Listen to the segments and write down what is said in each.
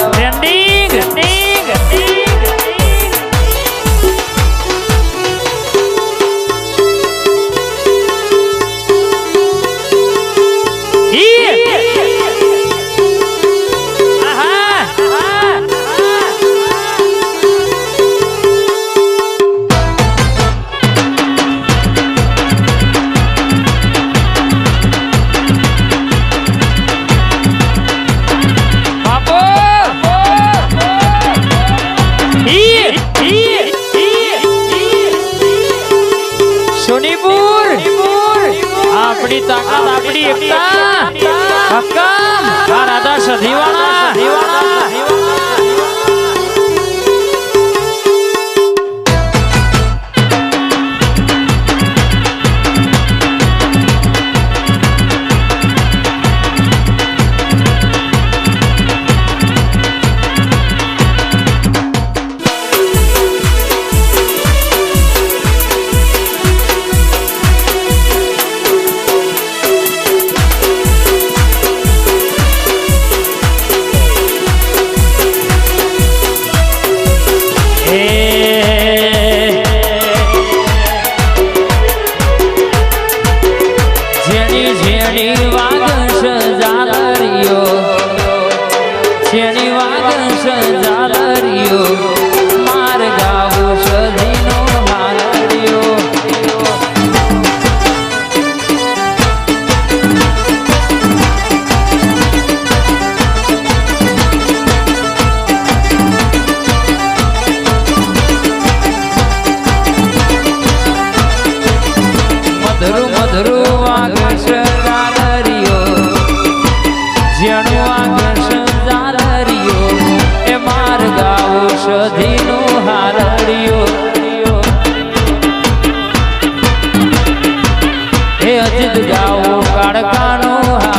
trending આપણી તાકાત આપણી એકતા હકમ રાધા સધીવાણા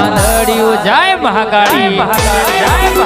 મહાકાળી જય મહાકાળી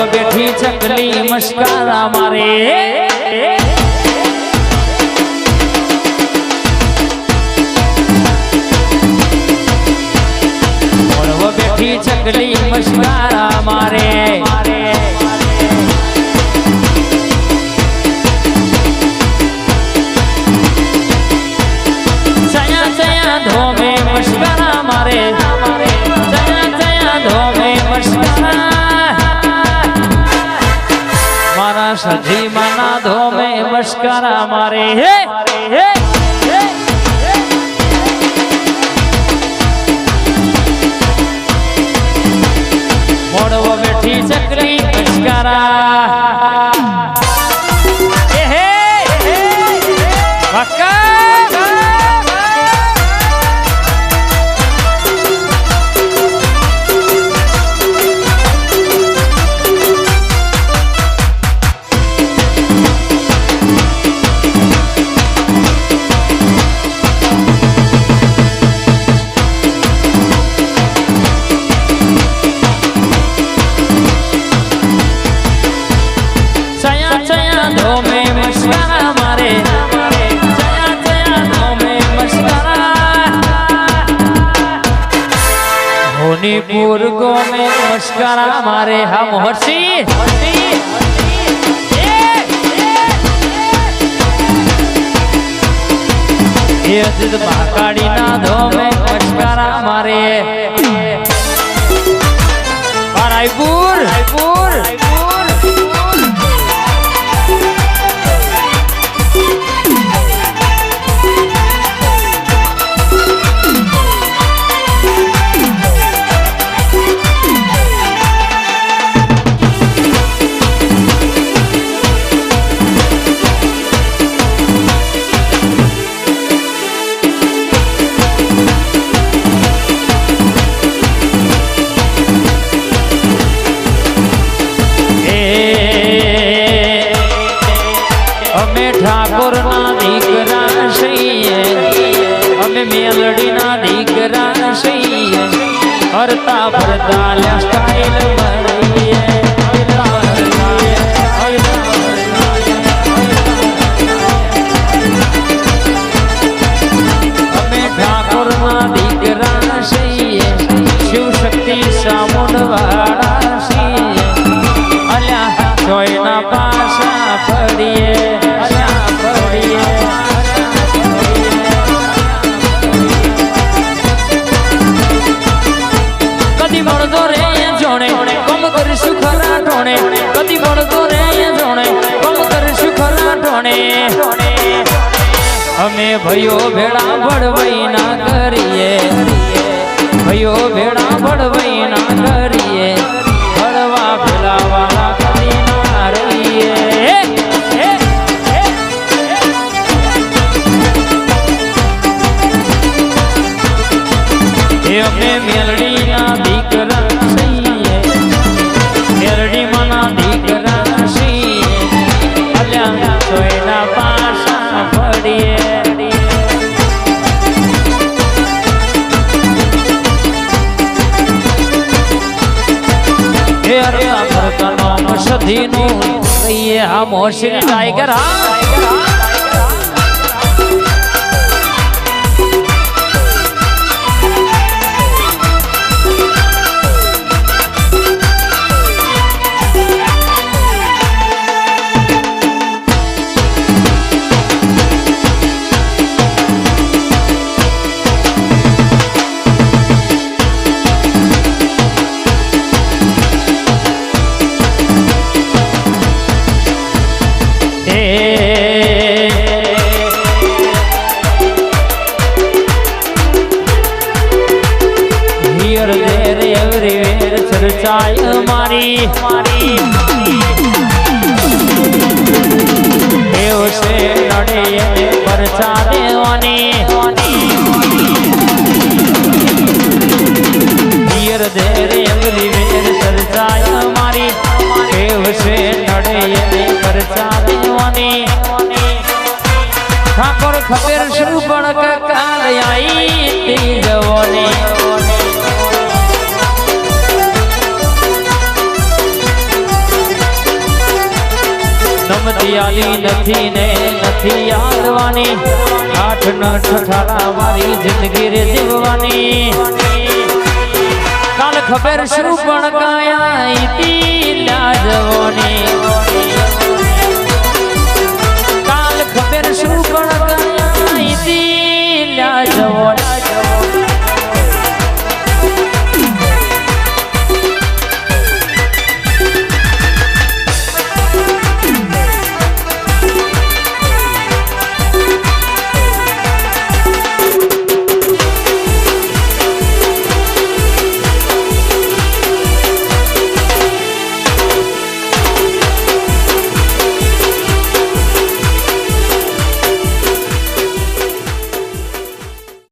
બેઠી ચકલી મસ્કારા મારે બેઠી ચકલી મસ્કારા મારે ચયા ચયા ધોમે મસ્કારા મારે ચયા ચયા ધોમે મસ્કારા સધી માના ધોમે મસ્કરા મારે હે હે મોડવો બેઠી ચકલી મસ્કરા હે હે વાકા पुर गो में मस्करा मारे हम हर्षी ये जिद महाकाली ना धो में मस्करा मारे रायपुर ठाकुर ना दीकरा सैये हमें मेलडी ना दीकरा सैये हरता भरता स्टाइल बढ़िए हमें ठाकुर ना दीकरा सैये शिव शक्ति सामुंड वाला सैये अल्या कोयना पासा पड़िए कदी बड़ो रे जोने कम कर सुखरा टोने कदी बड़ो रे जोने कम कर सुखरा टोने हमें भयो भेड़ा बड़वई ना करिए भयो भेड़ा बड़वई ना करिए बड़वा भेला वाला कदी ना रहिए हमें मेलडी ना दीकरा सैये मेलडी मना दीकरा सैये अल्या सोयना पासा पड़िए हे अरता भरता नाम सधी नु सैये हम होशियार टाइगर चर्चाय मारी देव से लड़े परचा देवानी वीर देरे अगली वेर चर्चाय मारी देव से लड़े परचा देवानी ठाकुर खबर शुरू बड़ काल आई जवानी नमदियाली नथी ने नथी यादवानी आठ न ठठारा मारी जिंदगी रे जीववानी काल खबर शुरू पण काया